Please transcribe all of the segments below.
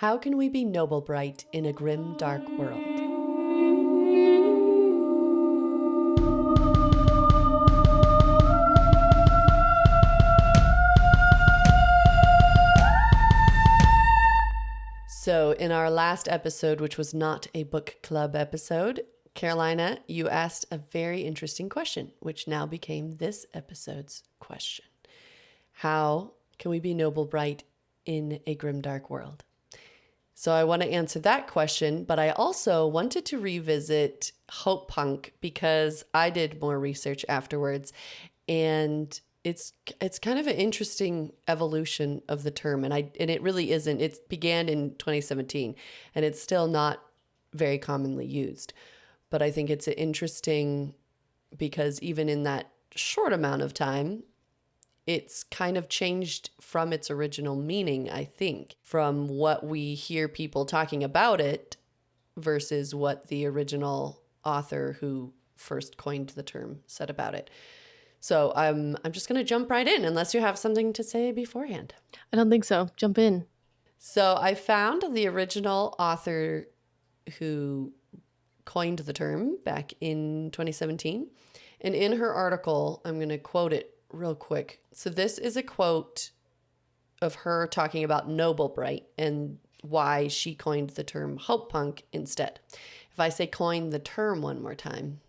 How can we be noblebright in a grim, dark world? So, in our last episode, which was not a book club episode, Carolina, you asked a very interesting question, which now became this episode's question. How can we be noblebright in a grim, dark world? So I want to answer that question, but I also wanted to revisit hopepunk because I did more research afterwards, and it's kind of an interesting evolution of the term, and it really isn't. It began in 2017, and it's still not very commonly used. But I think it's interesting because even in that short amount of time, it's kind of changed from its original meaning, I think, from what we hear people talking about it versus what the original author who first coined the term said about it. So I'm just going to jump right in unless you have something to say beforehand. I don't think so. Jump in. So I found the original author who coined the term back in 2017. And in her article, I'm going to quote it real quick. So this is a quote of her talking about noblebright and why she coined the term hopepunk instead. If I say coin the term one more time,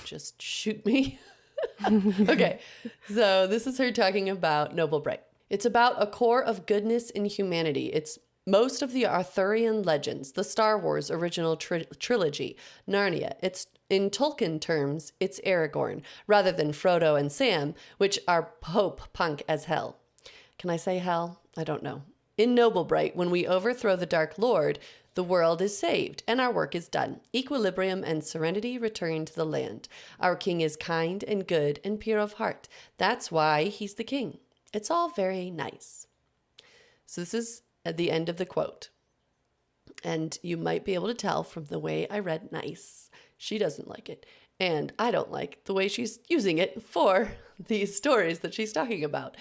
just shoot me. Okay, so this is her talking about noblebright. It's about a core of goodness in humanity. It's most of the Arthurian legends, the Star Wars original trilogy, Narnia. It's in Tolkien terms, it's Aragorn, rather than Frodo and Sam, which are hopepunk as hell. Can I say hell? I don't know. In Noblebright, when we overthrow the Dark Lord, the world is saved, and our work is done. Equilibrium and serenity return to the land. Our king is kind and good and pure of heart. That's why he's the king. It's all very nice. So this is at the end of the quote. And you might be able to tell from the way I read nice, she doesn't like it. And I don't like the way she's using it for these stories that she's talking about.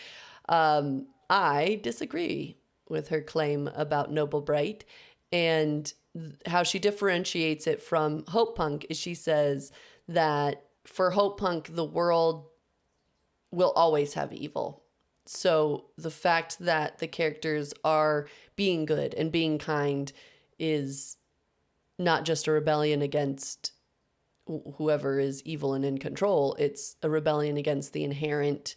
I disagree with her claim about Noblebright, and how she differentiates it from hopepunk is she says that for hopepunk, the world will always have evil. So the fact that the characters are being good and being kind is not just a rebellion against whoever is evil and in control. It's a rebellion against the inherent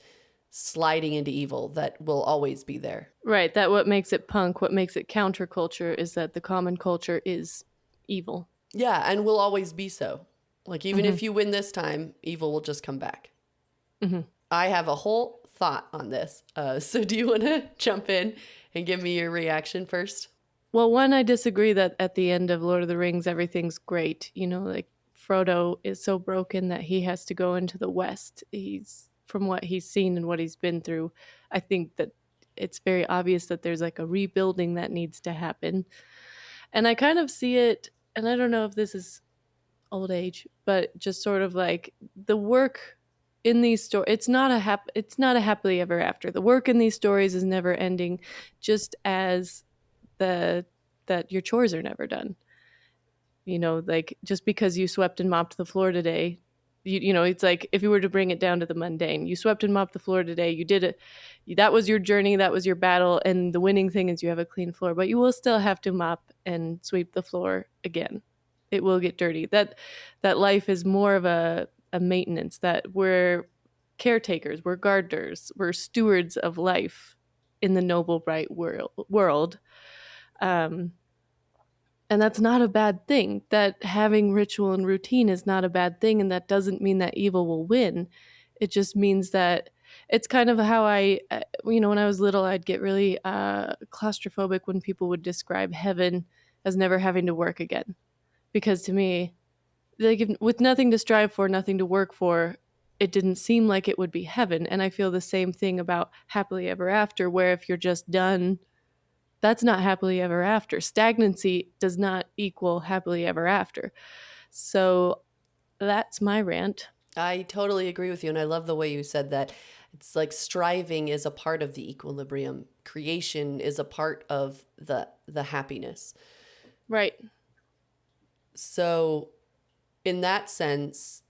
sliding into evil that will always be there. Right. That what makes it punk, what makes it counterculture is that the common culture is evil. Yeah, and will always be so. Like, even if you win this time, evil will just come back. I have a whole thought on this. So do you want to jump in and give me your reaction first? Well, one, I disagree that at the end of Lord of the Rings, everything's great. You know, like Frodo is so broken that he has to go into the West. From what he's seen and what he's been through, I think that it's very obvious that there's like a rebuilding that needs to happen. And I kind of see it, and I don't know if this is old age, but just sort of like the work in these stories, it's not a happily ever after. The work in these stories is never ending, just as that your chores are never done. You know, like just because you swept and mopped the floor today, you know, it's like if you were to bring it down to the mundane, you swept and mopped the floor today, you did it, that was your journey, that was your battle, and the winning thing is you have a clean floor, but you will still have to mop and sweep the floor again. It will get dirty. That life is more of a maintenance, that we're caretakers, we're gardeners, we're stewards of life in the noble bright world. um, and that's not a bad thing. That having ritual and routine is not a bad thing, and that doesn't mean that evil will win. It just means that it's kind of how when I was little, I'd get really claustrophobic when people would describe heaven as never having to work again. Because to me, like with nothing to strive for, nothing to work for, it didn't seem like it would be heaven. And I feel the same thing about happily ever after, where if you're just done, that's not happily ever after. Stagnancy does not equal happily ever after. So that's my rant. I totally agree with you, and I love the way you said that. It's like striving is a part of the equilibrium. Creation is a part of the happiness. Right. So in that sense,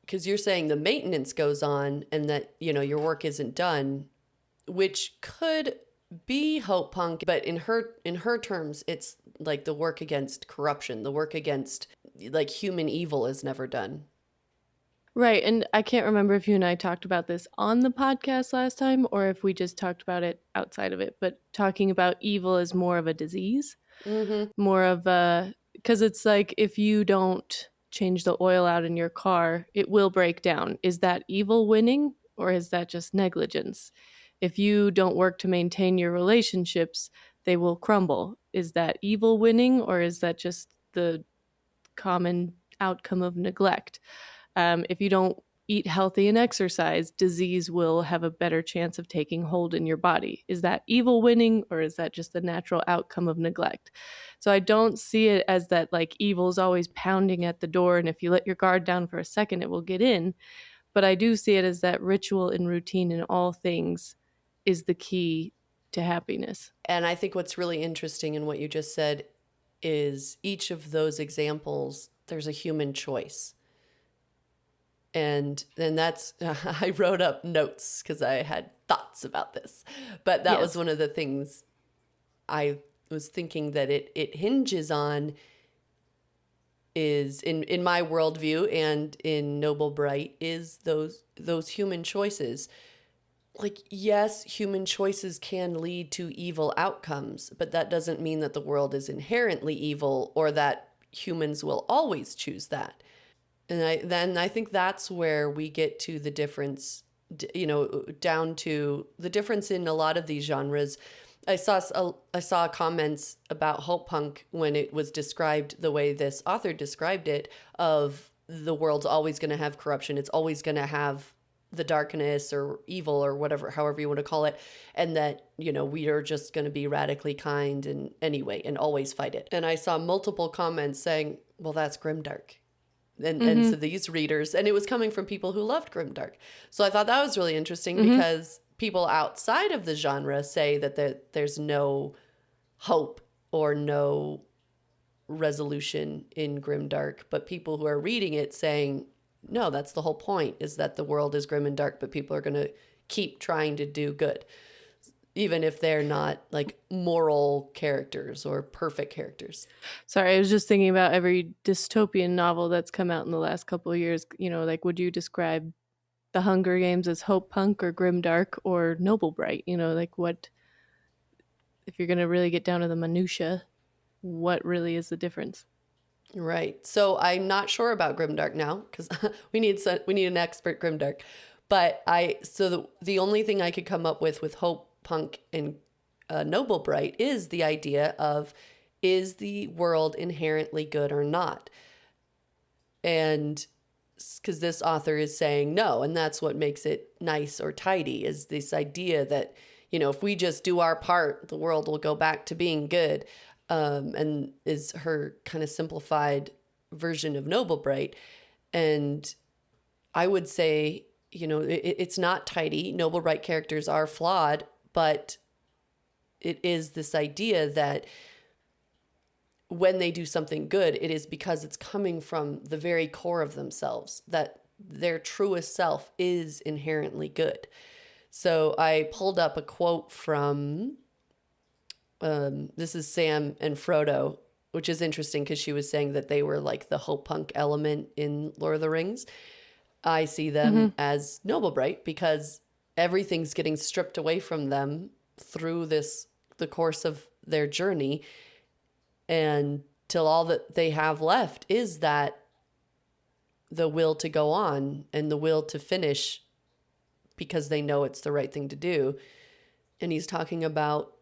because you're saying the maintenance goes on and that, your work isn't done, which could be hope punk, but in her terms, it's like the work against corruption, the work against like human evil is never done. Right. And I can't remember if you and I talked about this on the podcast last time or if we just talked about it outside of it, but talking about evil as more of a disease, Mm-hmm. more of a, because it's like if you don't change the oil out in your car, it will break down. Is that evil winning or is that just negligence? If you don't work to maintain your relationships, they will crumble. Is that evil winning or is that just the common outcome of neglect? If you don't eat healthy and exercise, disease will have a better chance of taking hold in your body. Is that evil winning or is that just the natural outcome of neglect? So I don't see it as that like evil is always pounding at the door and if you let your guard down for a second, it will get in. But I do see it as that ritual and routine in all things is the key to happiness. And I think what's really interesting in what you just said is each of those examples, there's a human choice. And then that's, I wrote up notes because I had thoughts about this. But that was Yes. one of the things I was thinking that it hinges on is in my worldview and in noblebright is those human choices. Like, yes, human choices can lead to evil outcomes, but that doesn't mean that the world is inherently evil or that humans will always choose that. And I think that's where we get to the difference, down to the difference in a lot of these genres. I saw comments about hope punk when it was described the way this author described it, of the world's always going to have corruption. It's always going to have the darkness or evil or whatever, however you want to call it. And that, we are just going to be radically kind and anyway, and always fight it. And I saw multiple comments saying, well, that's grimdark. And Mm-hmm. so these readers, and it was coming from people who loved grimdark. So I thought that was really interesting Mm-hmm. because people outside of the genre say that there's no hope or no resolution in grimdark, but people who are reading it saying, no, that's the whole point, is that the world is grim and dark, but people are going to keep trying to do good, even if they're not like moral characters or perfect characters. Sorry, I was just thinking about every dystopian novel that's come out in the last couple of years. Like, would you describe the Hunger Games as hope punk or grimdark or noblebright? Like, what, if you're going to really get down to the minutia, what really is the difference? Right. So I'm not sure about grimdark now because we need an expert grimdark. But the only thing I could come up with hope punk and noblebright is the idea of, is the world inherently good or not? And because this author is saying no, and that's what makes it nice or tidy, is this idea that, if we just do our part, the world will go back to being good. And is her kind of simplified version of noblebright. And I would say, it's not tidy. Noblebright characters are flawed, but it is this idea that when they do something good, it is because it's coming from the very core of themselves, that their truest self is inherently good. So I pulled up a quote from, this is Sam and Frodo, which is interesting because she was saying that they were like the hope punk element in Lord of the Rings. I see them Mm-hmm. as noblebright because everything's getting stripped away from them through the course of their journey, and till all that they have left is that the will to go on and the will to finish because they know it's the right thing to do. And he's talking about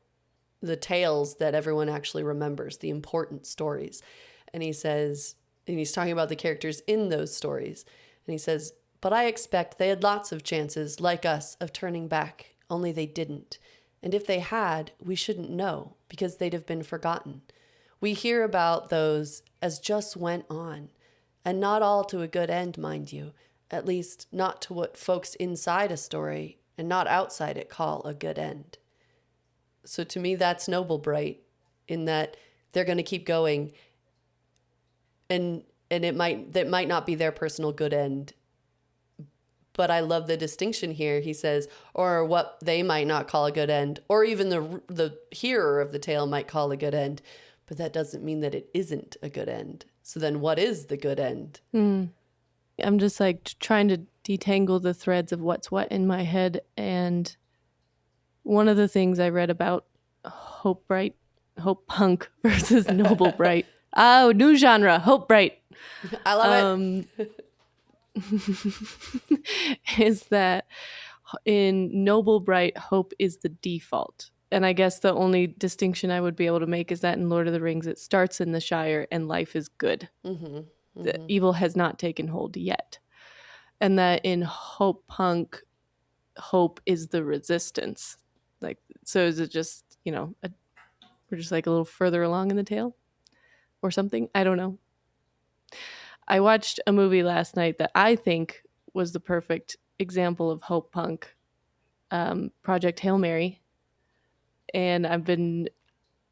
the tales that everyone actually remembers, the important stories. And he says, and he's talking about the characters in those stories. And he says, but I expect they had lots of chances, like us, of turning back, only they didn't. And if they had, we shouldn't know, because they'd have been forgotten. We hear about those as just went on, and not all to a good end, mind you, at least not to what folks inside a story and not outside it call a good end. So to me, that's noblebright, in that they're going to keep going, and that might not be their personal good end. But I love the distinction here. He says, or what they might not call a good end, or even the hearer of the tale might call a good end. But that doesn't mean that it isn't a good end. So then what is the good end? I'm just like trying to detangle the threads of what's what in my head. And one of the things I read about hope punk versus noble bright. Oh, new genre, hope bright. I love it. Is that in noble bright, hope is the default. And I guess the only distinction I would be able to make is that in Lord of the Rings, it starts in the Shire and life is good. The evil has not taken hold yet. And that in hope punk, hope is the resistance. Like, so is it just, we're just like a little further along in the tale or something? I don't know. I watched a movie last night that I think was the perfect example of hope punk, Project Hail Mary. And I've been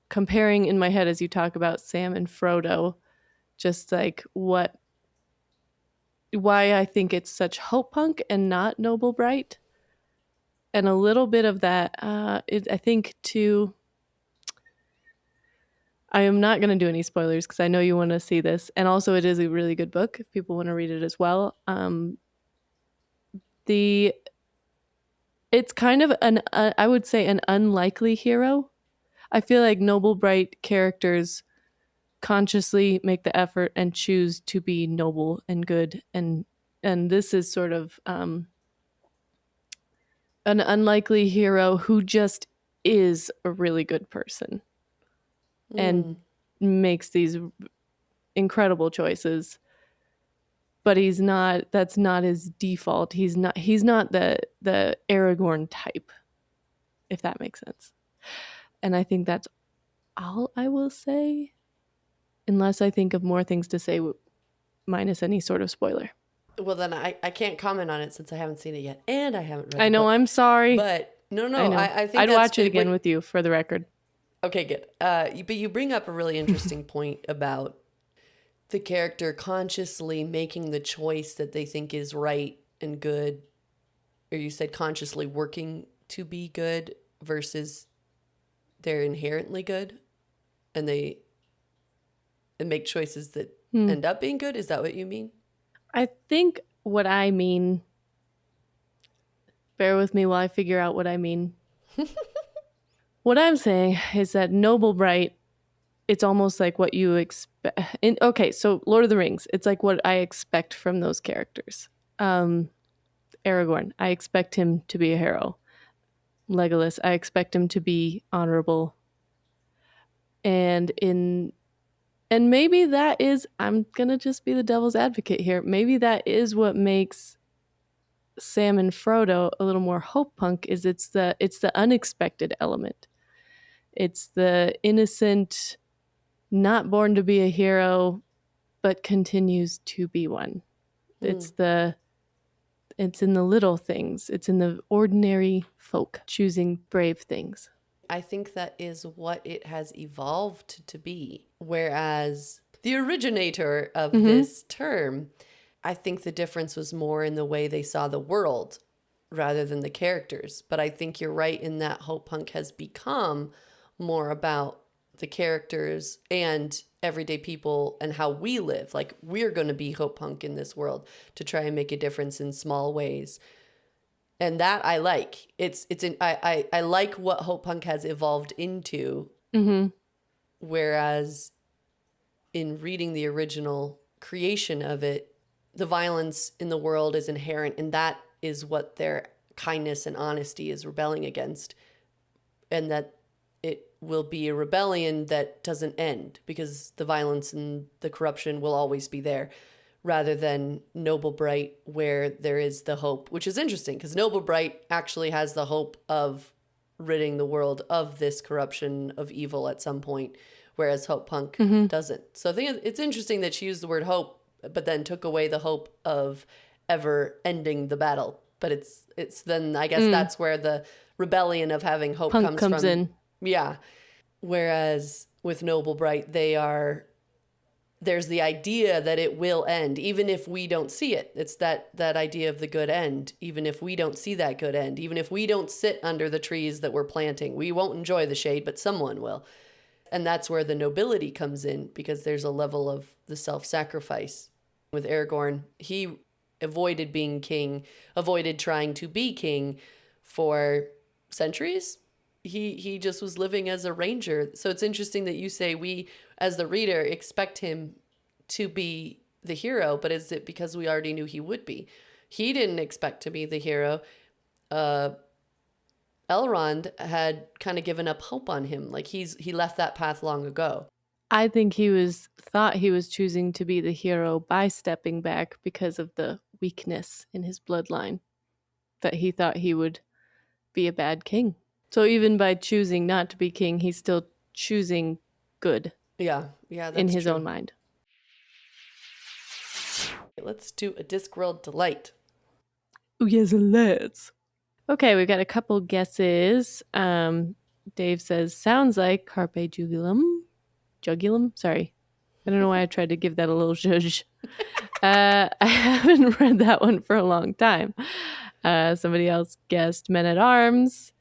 comparing in my head as you talk about Sam and Frodo, just like why I think it's such hope punk and not noble bright. And a little bit of that, I think, too. I am not going to do any spoilers because I know you want to see this. And also, it is a really good book if people want to read it as well. It's kind of I would say, an unlikely hero. I feel like noble bright characters consciously make the effort and choose to be noble and good, and this is sort of an unlikely hero who just is a really good person and makes these incredible choices, but that's not his default. He's not the Aragorn type, if that makes sense. And I think that's all I will say, unless I think of more things to say minus any sort of spoiler. Well, then I can't comment on it since I haven't seen it yet, and I haven't read I know, the book. I'm sorry. But no, I think I'd watch it again with you for the record. Okay, good. But you bring up a really interesting point about the character consciously making the choice that they think is right and good, or you said consciously working to be good versus they're inherently good, and they make choices that end up being good. Is that what you mean? I think what I mean, bear with me while I figure out what I mean. What I'm saying is that noble bright, it's almost like what you expect. Okay, so Lord of the Rings, it's like what I expect from those characters. Aragorn, I expect him to be a hero. Legolas, I expect him to be honorable. And maybe that is, I'm gonna just be the devil's advocate here. Maybe that is what makes Sam and Frodo a little more hope punk. Is it's the unexpected element. It's the innocent, not born to be a hero, but continues to be one. It's in the little things. It's in the ordinary folk choosing brave things. I think that is what it has evolved to be. Whereas the originator of this term, I think the difference was more in the way they saw the world rather than the characters. But I think you're right in that hope punk has become more about the characters and everyday people and how we live. Like, we're going to be hope punk in this world to try and make a difference in small ways. And that I like. I like what hope punk has evolved into. Whereas in reading the original creation of it, the violence in the world is inherent, and that is what their kindness and honesty is rebelling against. And that it will be a rebellion that doesn't end because the violence and the corruption will always be there, rather than Noble Bright, where there is the hope, which is interesting because Noble Bright actually has the hope of ridding the world of this corruption of evil at some point, whereas Hope Punk doesn't. So I think it's interesting that she used the word hope, but then took away the hope of ever ending the battle. but it's then I guess that's where the rebellion of having hope Punk comes comes from. in. Yeah. Whereas with Noblebright, there's the idea that it will end, even if we don't see it. It's that idea of the good end, even if we don't see that good end, even if we don't sit under the trees that we're planting. We won't enjoy the shade, but someone will. And that's where the nobility comes in, because there's a level of the self-sacrifice. With Aragorn, he avoided being king, avoided trying to be king for centuries. He just was living as a ranger. So it's interesting that you say we, as the reader, expect him to be the hero, but is it because we already knew he would be? He didn't expect to be the hero. Elrond had kind of given up hope on him. Like he left that path long ago. I think thought he was choosing to be the hero by stepping back because of the weakness in his bloodline. That he thought he would be a bad king. So even by choosing not to be king, he's still choosing good. Yeah, that's in his true. own mind. Let's do a Discworld delight. Oh yes, let's. Okay, we got a couple guesses. Dave says, sounds like Carpe Jugulum. Jugulum? Sorry. I don't know why I tried to give that a little zhuzh. I haven't read that one for a long time. Somebody else guessed Men at Arms,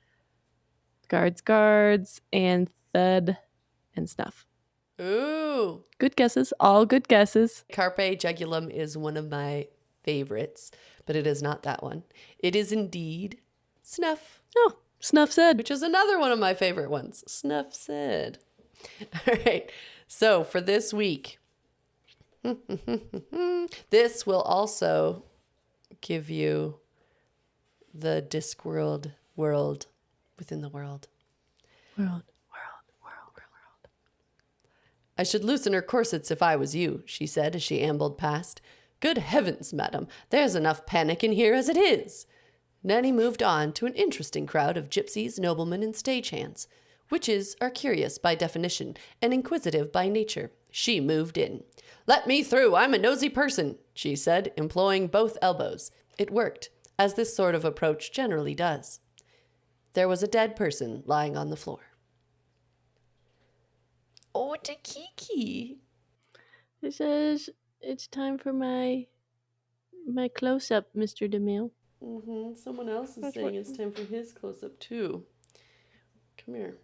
Guards, and Thud and Snuff. Ooh. Good guesses. All good guesses. Carpe Jugulum is one of my favorites, but it is not that one. It is indeed Snuff. Oh, Snuff said. Which is another one of my favorite ones. Snuff said. All right. So for this week, this will also give you the Discworld world within the world. World. I should loosen her corsets if I was you, she said as she ambled past. Good heavens, madam, there's enough panic in here as it is. Nanny moved on to an interesting crowd of gypsies, noblemen, and stagehands. Witches are curious by definition and inquisitive by nature. She moved in. Let me through, I'm a nosy person, she said, employing both elbows. It worked, as this sort of approach generally does. There was a dead person lying on the floor. Oh, Kiki. It says it's time for my close-up, Mr. DeMille. Someone else is saying it's time for his close-up too. Come here.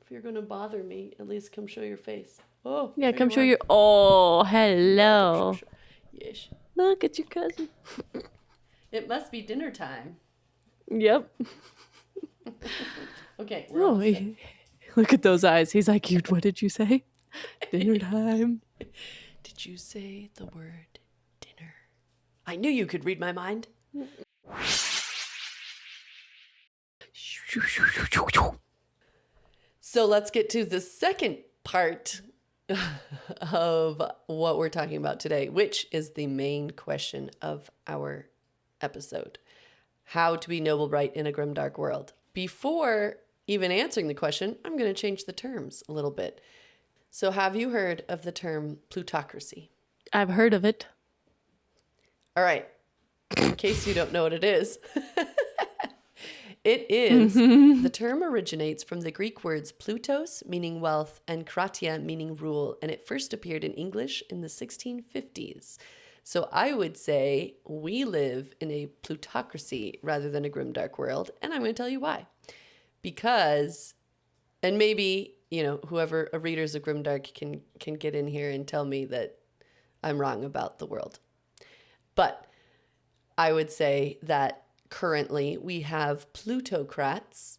If you're going to bother me, at least come show your face. Oh, yeah, come show your... Oh, hello. Yes. Look at your cousin. It must be dinner time. Yep. Okay. Look at those eyes. He's like, what did you say? Dinner time. Did you say the word dinner? I knew you could read my mind. So let's get to the second part of what we're talking about today, which is the main question of our episode. How to be noblebright in a grimdark world. Before even answering the question, I'm going to change the terms a little bit. So have you heard of the term plutocracy? I've heard of it. All right. In case you don't know what it is. It is, the term originates from the Greek words plutos, meaning wealth, and kratia, meaning rule, and it first appeared in English in the 1650s. So I would say we live in a plutocracy rather than a grimdark world, and I'm going to tell you why. Because, and maybe, whoever readers of grimdark can get in here and tell me that I'm wrong about the world. But I would say that currently we have plutocrats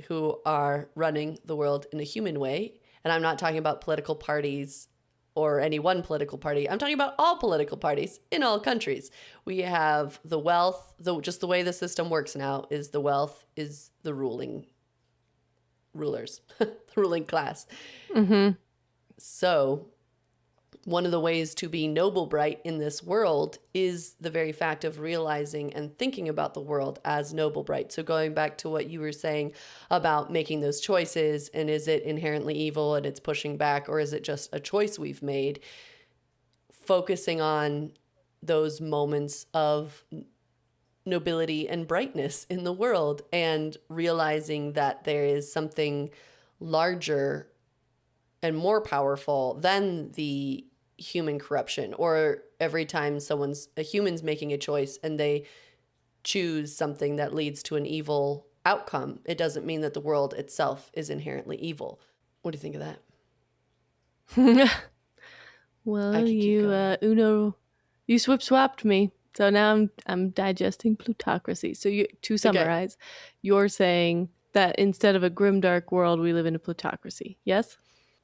who are running the world in a human way. And I'm not talking about political parties or any one political party. I'm talking about all political parties in all countries. We have the wealth, just the way the system works now is the wealth is the rulers, the ruling class. Mm-hmm. So one of the ways to be noblebright in this world is the very fact of realizing and thinking about the world as noblebright. So going back to what you were saying about making those choices, and is it inherently evil and it's pushing back, or is it just a choice we've made? Focusing on those moments of nobility and brightness in the world, and realizing that there is something larger and more powerful than the human corruption. Or every time a human's making a choice and they choose something that leads to an evil outcome, it doesn't mean that the world itself is inherently evil. What do you think of that? I Well, could keep you going. you swip swapped me. So now I'm digesting plutocracy. So to Okay. summarize, you're saying that instead of a grimdark world, we live in a plutocracy. Yes?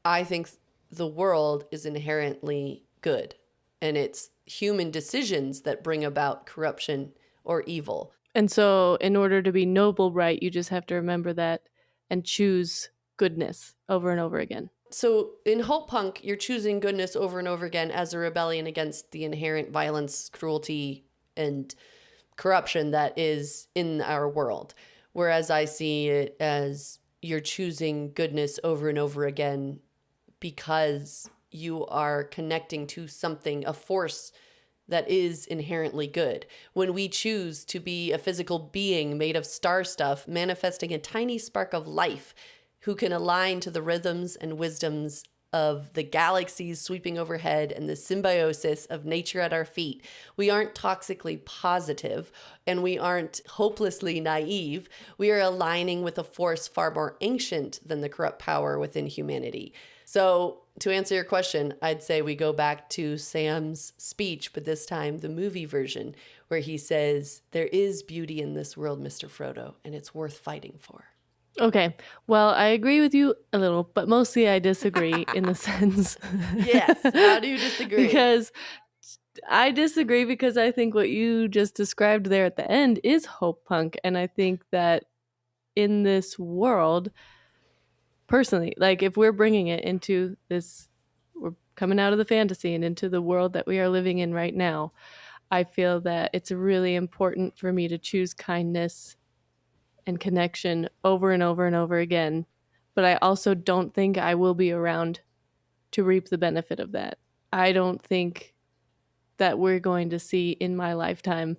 I think the world is inherently good, and it's human decisions that bring about corruption or evil. And so in order to be noble bright, you just have to remember that and choose goodness over and over again. So in Hope Punk, you're choosing goodness over and over again as a rebellion against the inherent violence, cruelty, and corruption that is in our world. Whereas I see it as you're choosing goodness over and over again because you are connecting to something, a force that is inherently good. When we choose to be a physical being made of star stuff, manifesting a tiny spark of life who can align to the rhythms and wisdoms of the galaxies sweeping overhead and the symbiosis of nature at our feet. We aren't toxically positive and we aren't hopelessly naive. We are aligning with a force far more ancient than the corrupt power within humanity. So, to answer your question, I'd say we go back to Sam's speech, but this time the movie version, where he says, "There is beauty in this world, Mr. Frodo, and it's worth fighting for." Okay. Well, I agree with you a little, but mostly I disagree in the sense Yes. How do you disagree? because I disagree because I think what you just described there at the end is hope punk, and I think that in this world, personally, like if we're bringing it into this, we're coming out of the fantasy and into the world that we are living in right now, I feel that it's really important for me to choose kindness and connection over and over and over again. But I also don't think I will be around to reap the benefit of that. I don't think that we're going to see in my lifetime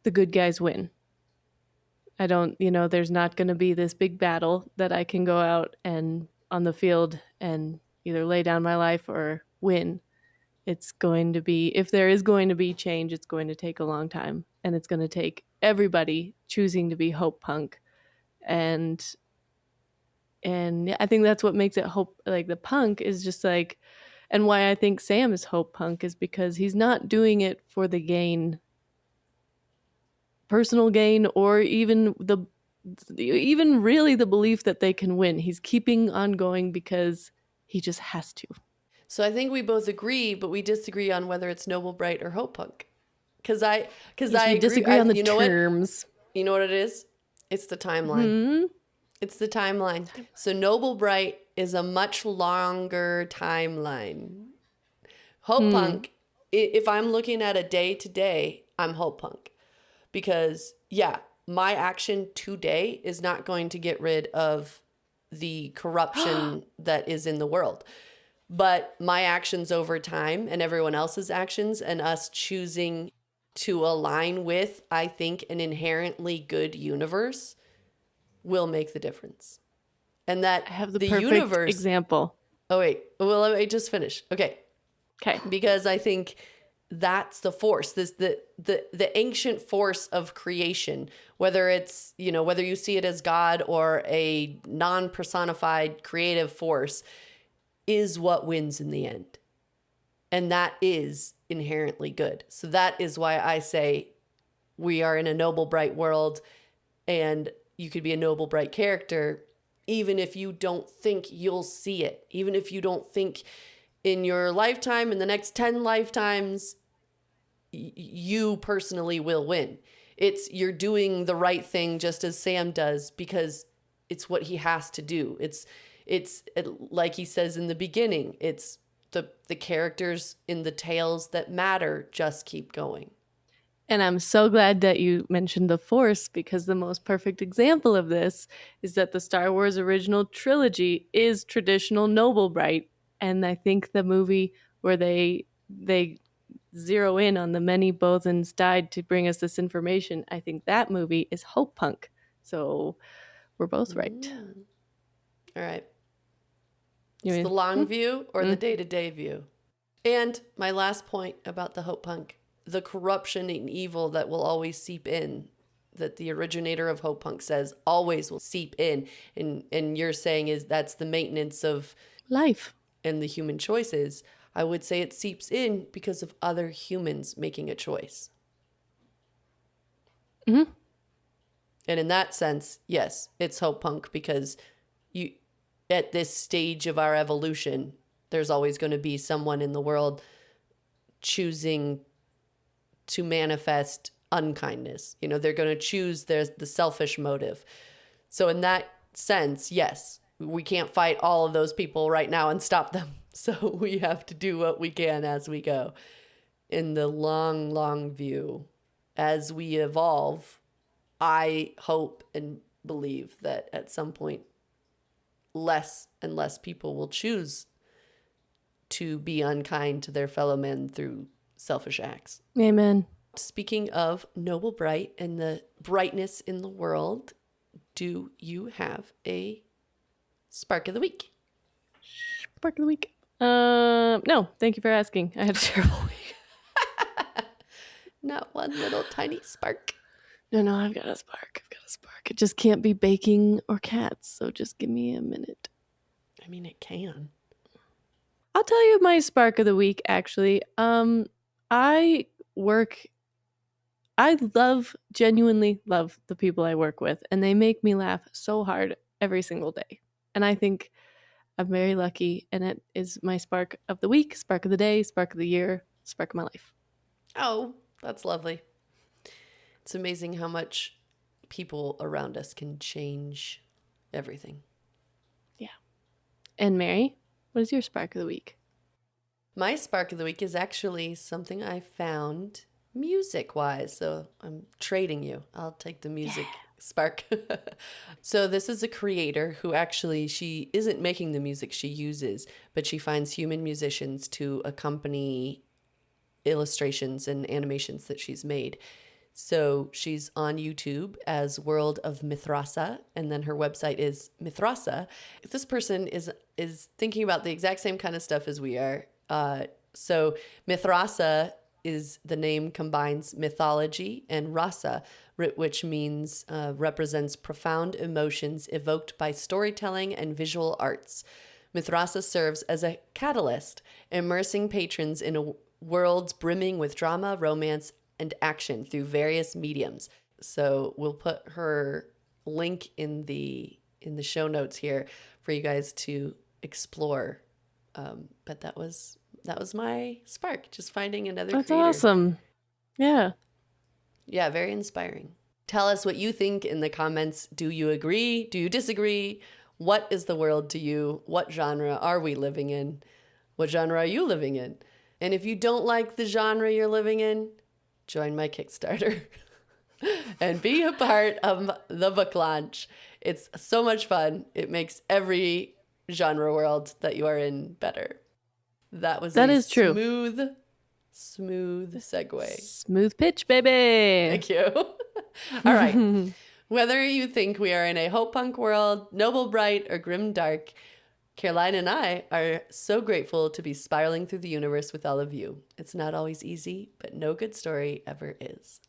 the good guys win. I don't, there's not going to be this big battle that I can go out and on the field and either lay down my life or win. It's going to be, if there is going to be change, it's going to take a long time. And it's going to take everybody choosing to be hope punk. And yeah, I think that's what makes it hope, like the punk is just like, and why I think Sam is hope punk is because he's not doing it for the gain, personal gain, or even really the belief that they can win. He's keeping on going because he just has to. So I think we both agree, but we disagree on whether it's noble bright or hope punk. Because Yes, I we agree. disagree on the You know what? terms. You know what it is? It's the timeline. Hmm. It's the timeline. So Noble Bright is a much longer timeline. Hope Hmm. Punk, if I'm looking at a day to day, I'm Hope Punk. Because, yeah, my action today is not going to get rid of the corruption that is in the world. But my actions over time and everyone else's actions and us choosing to align with, I think, an inherently good universe will make the difference. And I that have the the perfect universe, example. oh, wait, well, let me just finish. Okay. Okay. Because I think that's the force, the ancient force of creation, whether it's, whether you see it as God or a non-personified creative force, is what wins in the end. And that is inherently good. So that is why I say we are in a noble, bright world, and you could be a noble, bright character, even if you don't think you'll see it, even if you don't think in your lifetime, in the next 10 lifetimes, you personally will win. It's you're doing the right thing just as Sam does because it's what he has to do. It's like he says in the beginning, it's the characters in the tales that matter just keep going. And I'm so glad that you mentioned the Force because the most perfect example of this is that the Star Wars original trilogy is traditional noble bright. And I think the movie where they zero in on the many Bothans died to bring us this information, I think that movie is hopepunk. So we're both right. All right. You It's the mean? long view or the day-to-day view. And my last point about the hope punk, the corruption and evil that will always seep in, that the originator of hope punk says always will seep in. And you're saying is that's the maintenance of Life. and the human choices. I would say it seeps in because of other humans making a choice. Mm-hmm. And in that sense, yes, it's hope punk because you, at this stage of our evolution, there's always going to be someone in the world choosing to manifest unkindness. You know, they're going to choose the selfish motive. So in that sense, yes, we can't fight all of those people right now and stop them. So we have to do what we can as we go. In the long, long view, as we evolve, I hope and believe that at some point, less and less people will choose to be unkind to their fellow men through selfish acts. Amen. Speaking of noble bright and the brightness in the world, do you have a spark of the week? Spark of the week. No, thank you for asking. I had a terrible week. Not one little tiny spark. No, I've got a spark. It just can't be baking or cats, so just give me a minute. I mean, it can. I'll tell you my spark of the week, actually. I genuinely love the people I work with, and they make me laugh so hard every single day. And I think I'm very lucky, and it is my spark of the week, spark of the day, spark of the year, spark of my life. Oh, that's lovely. It's amazing how much people around us can change everything. Yeah. And Mary, what is your spark of the week? My spark of the week is actually something I found music-wise, so I'm trading you. I'll take the music spark. So this is a creator who actually, she isn't making the music she uses, but she finds human musicians to accompany illustrations and animations that she's made. So she's on YouTube as World of Mithrasa, and then her website is Mithrasa. This person is thinking about the exact same kind of stuff as we are. So Mithrasa is the name combines mythology and rasa, which means represents profound emotions evoked by storytelling and visual arts. Mithrasa serves as a catalyst, immersing patrons in a worlds brimming with drama, romance, and action through various mediums. So we'll put her link in the show notes here for you guys to explore. But that was my spark, just finding another That's creator. awesome. Yeah. Yeah, very inspiring. Tell us what you think in the comments. Do you agree? Do you disagree? What is the world to you? What genre are we living in? What genre are you living in? And if you don't like the genre you're living in, join my Kickstarter and be a part of the book launch. It's so much fun. It makes every genre world that you are in better. That is true. Smooth segue. Smooth pitch, baby. Thank you. All right. Whether you think we are in a hope punk world, noblebright, or grimdark, Caroline and I are so grateful to be spiraling through the universe with all of you. It's not always easy, but no good story ever is.